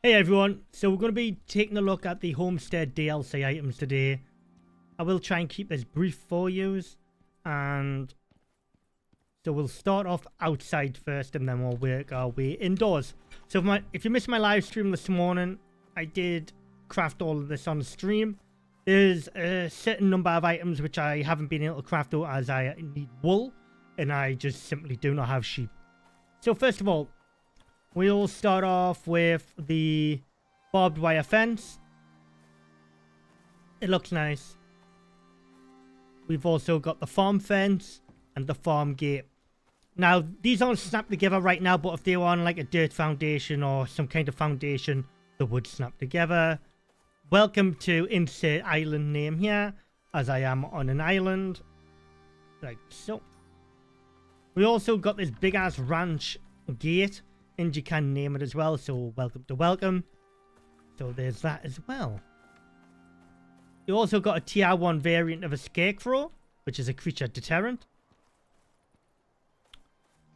Hey everyone, so we're going to be taking a look at the Homestead DLC items today. I will try and keep this brief for you, and so we'll start off outside first and then we'll work our way indoors. So if you missed my live stream this morning, I did craft all of this on stream. There's a certain number of items which I haven't been able to craft though, as I need wool and I just simply do not have sheep. So first of all, we'll start off with the barbed wire fence. It looks nice. We've also got the farm fence and the farm gate. Now, these aren't snapped together right now, but if they were on like a dirt foundation or some kind of foundation, they would snap together. Welcome to insert island name here, as I am on an island. Like so. We also got this big ass ranch gate. And you can name it as well, so welcome to welcome. So there's that as well. You also got a tier 1 variant of a scarecrow, which is a creature deterrent.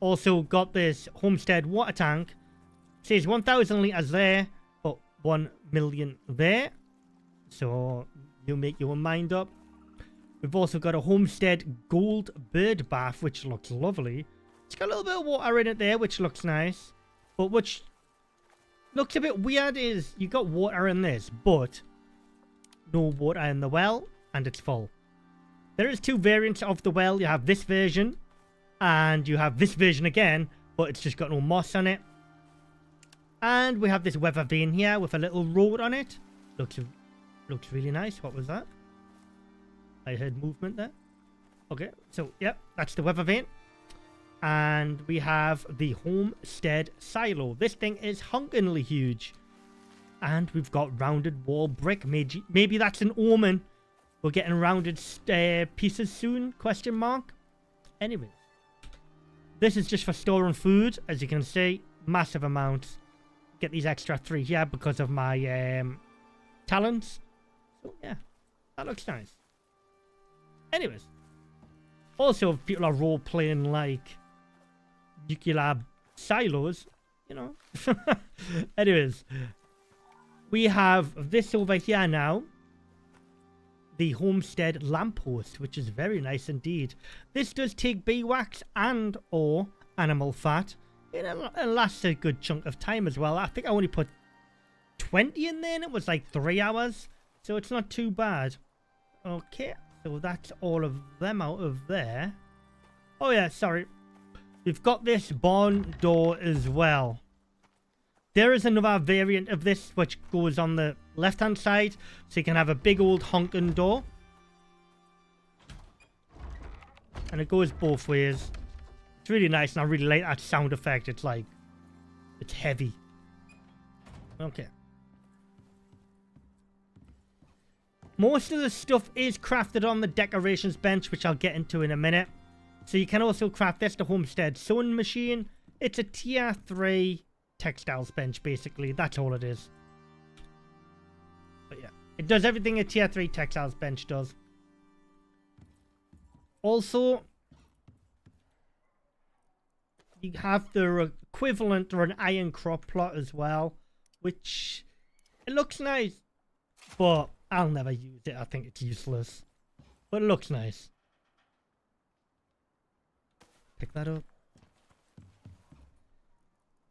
Also got this homestead water tank. It says 1,000 litres there, but 1 million there. So you make your mind up. We've also got a homestead gold bird bath, which looks lovely. It's got a little bit of water in it there, which looks nice. But which looks a bit weird is you got water in this, but no water in the well, and it's full. There is 2 variants of the well. You have this version, and you have this version again, but it's just got no moss on it. And we have this weather vane here with a little road on it. Looks really nice. What was that? I heard movement there. Okay, so yep, that's the weather vane. And we have the homestead silo. This thing is hunkingly huge. And we've got rounded wall brick. Maybe that's an omen. We're getting rounded pieces soon? Question mark. Anyways. This is just for storing food. As you can see, massive amounts. Get these extra 3 here because of my talents. So yeah, that looks nice. Anyways. Also, if people are role-playing like nuclear silos, you know. Anyways, we have this over here now, the homestead lamppost, which is very nice indeed. This does take beeswax and or animal fat. It lasts a good chunk of time as well. I think I only put 20 in there and it was like 3 hours, so it's not too bad. Okay, so that's all of them out of there. Oh yeah, sorry. We've got this barn door as well. There is another variant of this which goes on the left-hand side. So you can have a big old honking door. And it goes both ways. It's really nice and I really like that sound effect. It's like, it's heavy. Okay. Most of the stuff is crafted on the decorations bench, which I'll get into in a minute. So you can also craft this, the homestead sewing machine. It's a tier 3 textiles bench, basically. That's all it is. But yeah, it does everything a tier 3 textiles bench does. Also, you have the equivalent or an iron crop plot as well, which it looks nice, but I'll never use it. I think it's useless, but it looks nice. Pick that up.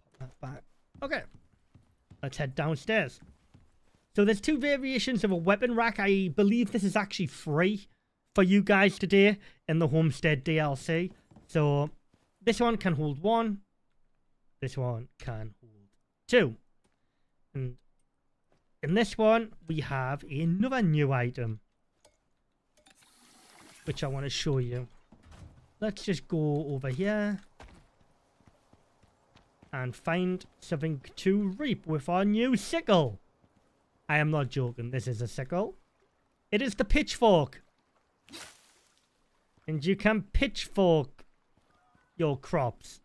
Pop that back. Okay. Let's head downstairs. So there's 2 variations of a weapon rack. I believe this is actually free for you guys today in the Homestead DLC. So this one can hold 1. This one can hold 2. And in this one, we have another new item, which I want to show you. Let's just go over here and find something to reap with our new sickle. I am not joking. This is a sickle. It is the pitchfork. And you can pitchfork your crops.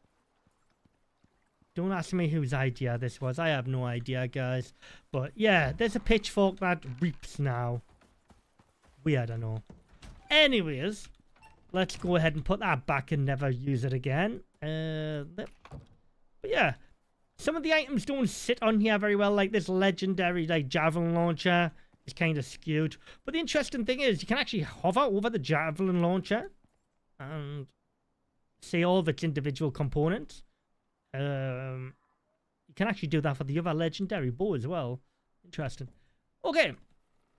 Don't ask me whose idea this was. I have no idea, guys. But yeah, there's a pitchfork that reaps now. Weird, I know. Anyways, let's go ahead and put that back and never use it again. But yeah, some of the items don't sit on here very well, like this legendary like javelin launcher is kind of skewed. But the interesting thing is you can actually hover over the javelin launcher and see all of its individual components. You can actually do that for the other legendary bow as well. Interesting. Okay,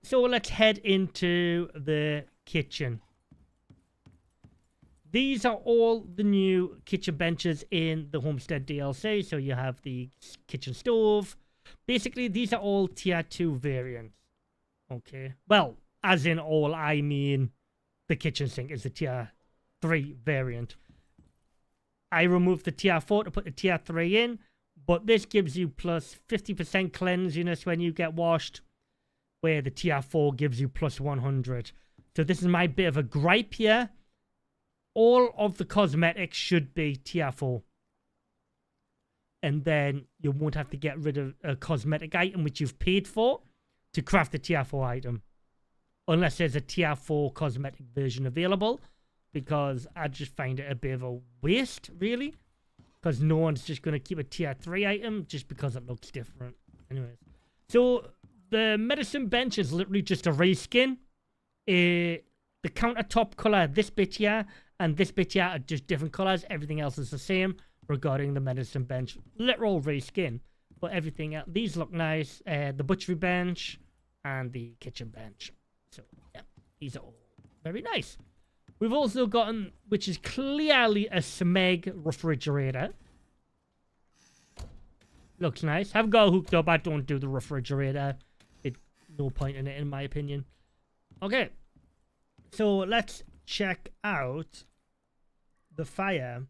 so let's head into the kitchen. These are all the new kitchen benches in the Homestead DLC. So you have the kitchen stove. Basically, these are all tier 2 variants. Okay. Well, as in all, I mean the kitchen sink is the tier 3 variant. I removed the tier 4 to put the tier 3 in. But this gives you plus 50% cleanliness when you get washed, where the tier 4 gives you plus 100. So this is my bit of a gripe here. All of the cosmetics should be tier 4. And then you won't have to get rid of a cosmetic item which you've paid for to craft a tier 4 item. Unless there's a tier 4 cosmetic version available. Because I just find it a bit of a waste, really. Because no one's just going to keep a tier 3 item just because it looks different. Anyways. So, the medicine bench is literally just a reskin. The countertop colour, this bit here, and this bit here are just different colours. Everything else is the same regarding the medicine bench. Literal reskin. But everything else, these look nice. The butchery bench and the kitchen bench. So, yeah, these are all very nice. We've also gotten, which is clearly a Smeg refrigerator. Looks nice. Haven't got it hooked up. I don't do the refrigerator. It's no point in it, in my opinion. Okay. So let's check out the fire.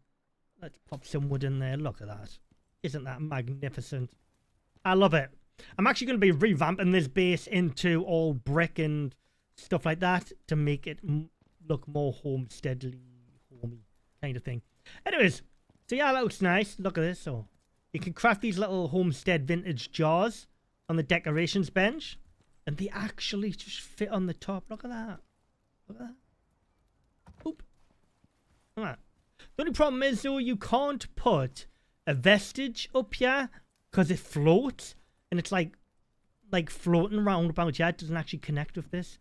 Let's pop some wood in there. Look at that. Isn't that magnificent? I love it. I'm actually going to be revamping this base into all brick and stuff like that to make it look more homesteadly, homey kind of thing. Anyways, so yeah, that looks nice. Look at this. So you can craft these little homestead vintage jars on the decorations bench, and they actually just fit on the top. Look at that. Look at that. Oop. Look at that. The only problem is though, you can't put a vestige up here because it floats, and it's like floating around about here. It doesn't actually connect with this.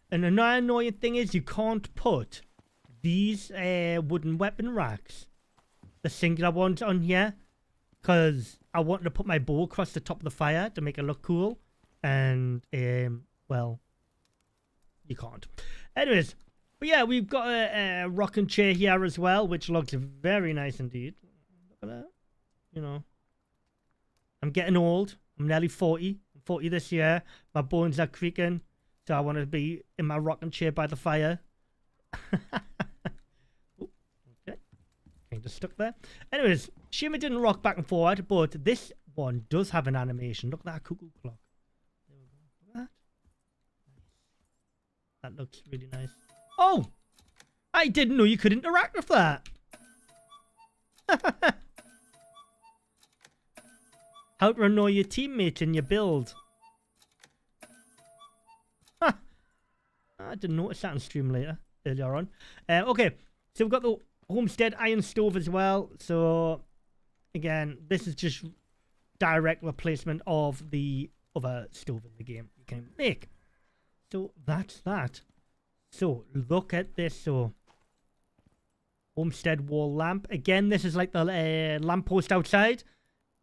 And another annoying thing is you can't put these wooden weapon racks, the singular ones, on here, because I wanted to put my bow across the top of the fire to make it look cool, and well, you can't. Anyways, but yeah, we've got a rocking chair here as well, which looks very nice indeed. Look at that. You know, I'm getting old. I'm nearly 40. I'm 40 this year. My bones are creaking. So I want to be in my rocking chair by the fire. Ooh, okay. Kind of stuck there. Anyways, shame it didn't rock back and forward, but this one does have an animation. Look at that cuckoo clock. There we go. Look at that. That looks really nice. Oh! I didn't know you could interact with that. How to annoy your teammate in your build. I didn't notice that on stream earlier on. Okay, so we've got the Homestead iron stove as well. So, again, this is just direct replacement of the other stove in the game you can make. So, that's that. So, look at this. So, Homestead wall lamp. Again, this is like the lamppost outside.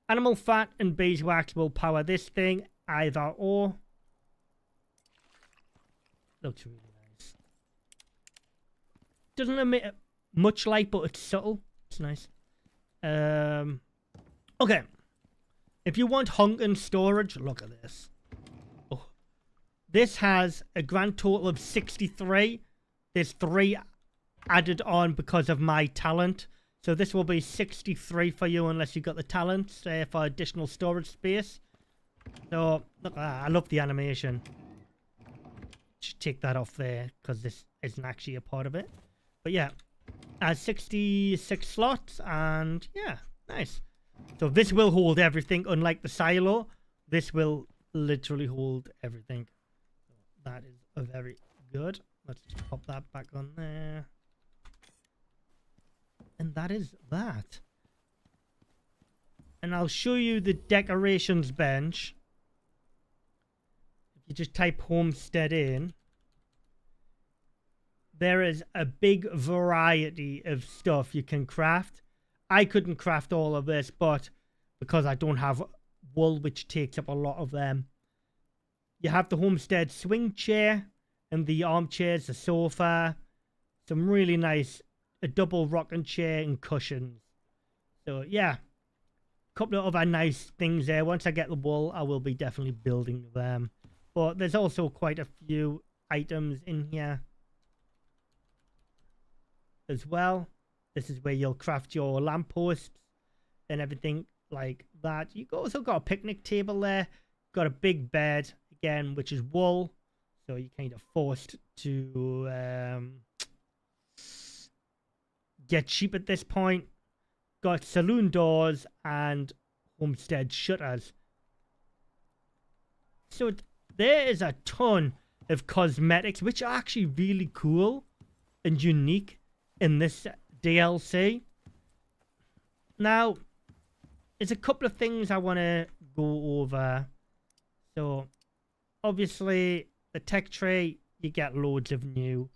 Animal fat and beeswax will power this thing, either or. Looks really nice. Doesn't emit much light, but it's subtle. It's nice. Okay. If you want hunk and storage, look at this. Oh. This has a grand total of 63. There's 3 added on because of my talent. So this will be 63 for you unless you've got the talents for additional storage space. So, look at that. I love the animation. Just take that off there because this isn't actually a part of it. But yeah, 66 slots and yeah, nice. So this will hold everything, unlike the silo. This will literally hold everything. That is very good. Let's just pop that back on there. And that is that. And I'll show you the decorations bench. If you just type Homestead in, there is a big variety of stuff you can craft. I couldn't craft all of this, but because I don't have wool, which takes up a lot of them. You have the Homestead swing chair and the armchairs, the sofa, some really nice, a double rocking chair and cushions. So yeah, a couple of other nice things there. Once I get the wool, I will be definitely building them. But there's also quite a few items in here as well. This is where you'll craft your lampposts and everything like that. You also got a picnic table there. Got a big bed again, which is wool, so you're kind of forced to get cheap at this point. Got saloon doors and homestead shutters. So there is a ton of cosmetics, which are actually really cool and unique in this DLC. Now, there's a couple of things I want to go over. So, obviously, the tech tree, you get loads of new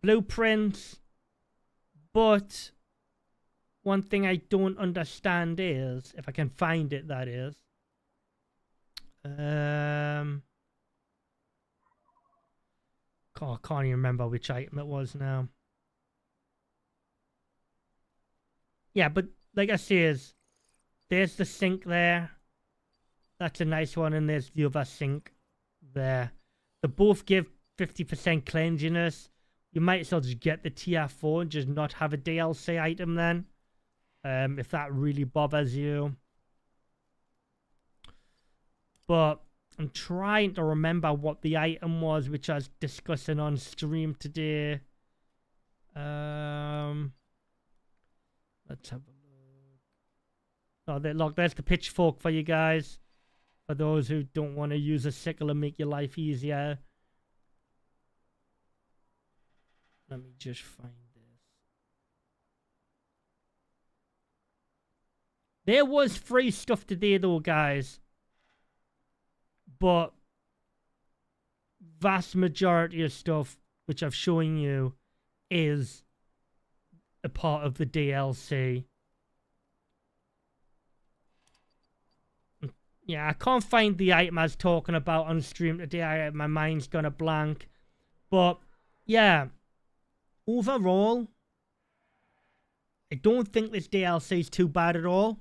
blueprints. But one thing I don't understand is, if I can find it, that is. I can't even remember which item it was now. Yeah, but like I say, there's the sink there. That's a nice one, and there's the other sink there. They both give 50% cleanliness. You might as well just get the tier 4 and just not have a DLC item then. If that really bothers you. But I'm trying to remember what the item was, which I was discussing on stream today. Let's have a look. Oh, look, there's the pitchfork for you guys. For those who don't want to use a sickle and make your life easier. Let me just find this. There was free stuff today though, guys. But vast majority of stuff which I've shown you is a part of the DLC. Yeah, I can't find the item I was talking about on stream today. My mind's gone a blank. But yeah, overall, I don't think this DLC is too bad at all.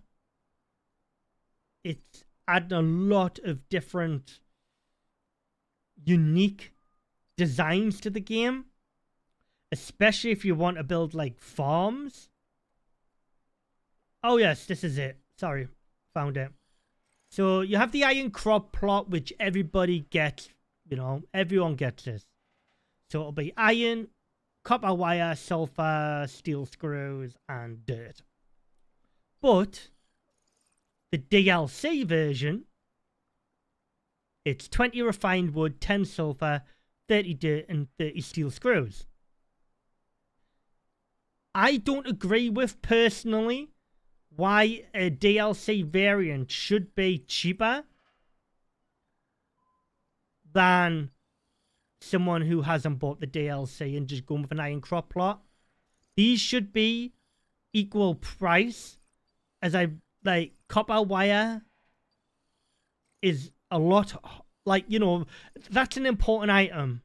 It's added a lot of different unique designs to the game. Especially if you want to build like farms. Oh yes, this is it. Sorry, found it. So you have the iron crop plot, which everybody gets. You know, everyone gets this. So it'll be iron, copper wire, sulfur, steel screws, and dirt. But the DLC version, it's 20 refined wood, 10 sulfur, 30 dirt, and 30 steel screws. I don't agree with, personally, why a DLC variant should be cheaper than someone who hasn't bought the DLC and just going with an iron crop plot. These should be equal price, as like copper wire is a lot, like, you know, that's an important item.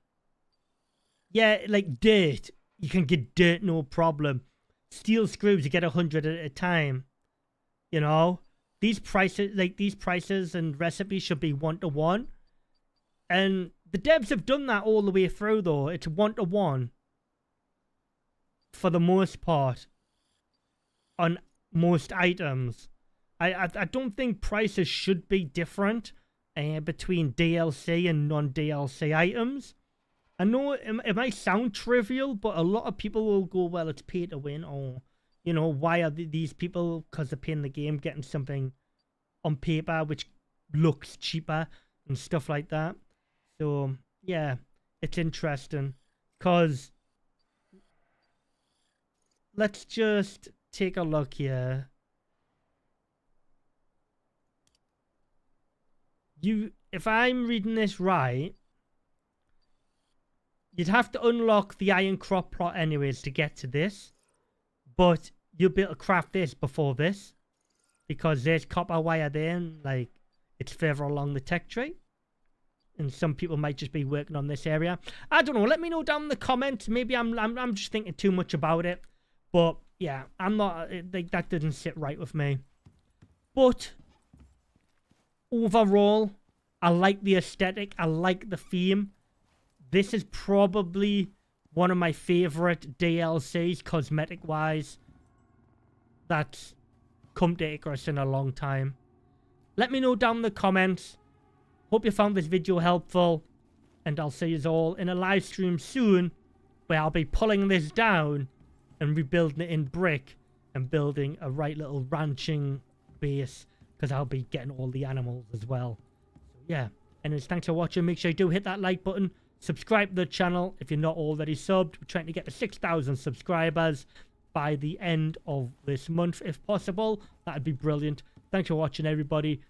Yeah, like dirt, you can get dirt no problem. Steel screws, you get 100 at a time. You know, these prices and recipes should be 1-to-1. And the devs have done that all the way through though. It's 1-to-1 for the most part on most items. I don't think prices should be different between DLC and non-DLC items. I know it might sound trivial, but a lot of people will go, well, it's pay to win, or, you know, why are these people, because they're paying the game, getting something on paper which looks cheaper and stuff like that. So, yeah, it's interesting, because let's just take a look here. if I'm reading this right, you'd have to unlock the iron crop plot anyways to get to this. But you'll be able to craft this before this, because there's copper wire there, and like it's further along the tech tree. And some people might just be working on this area. I don't know. Let me know down in the comments. Maybe I'm just thinking too much about it. But yeah, I'm not. Like, that didn't sit right with me. But overall, I like the aesthetic. I like the theme. This is probably one of my favorite DLCs, cosmetic-wise, that's come to ICARUS in a long time. Let me know down in the comments. Hope you found this video helpful. And I'll see you all in a live stream soon, where I'll be pulling this down and rebuilding it in brick and building a right little ranching base, because I'll be getting all the animals as well. So yeah, anyways, thanks for watching. Make sure you do hit that like button. Subscribe to the channel if you're not already subbed. We're trying to get to 6,000 subscribers by the end of this month, if possible. That'd be brilliant. Thanks for watching, everybody.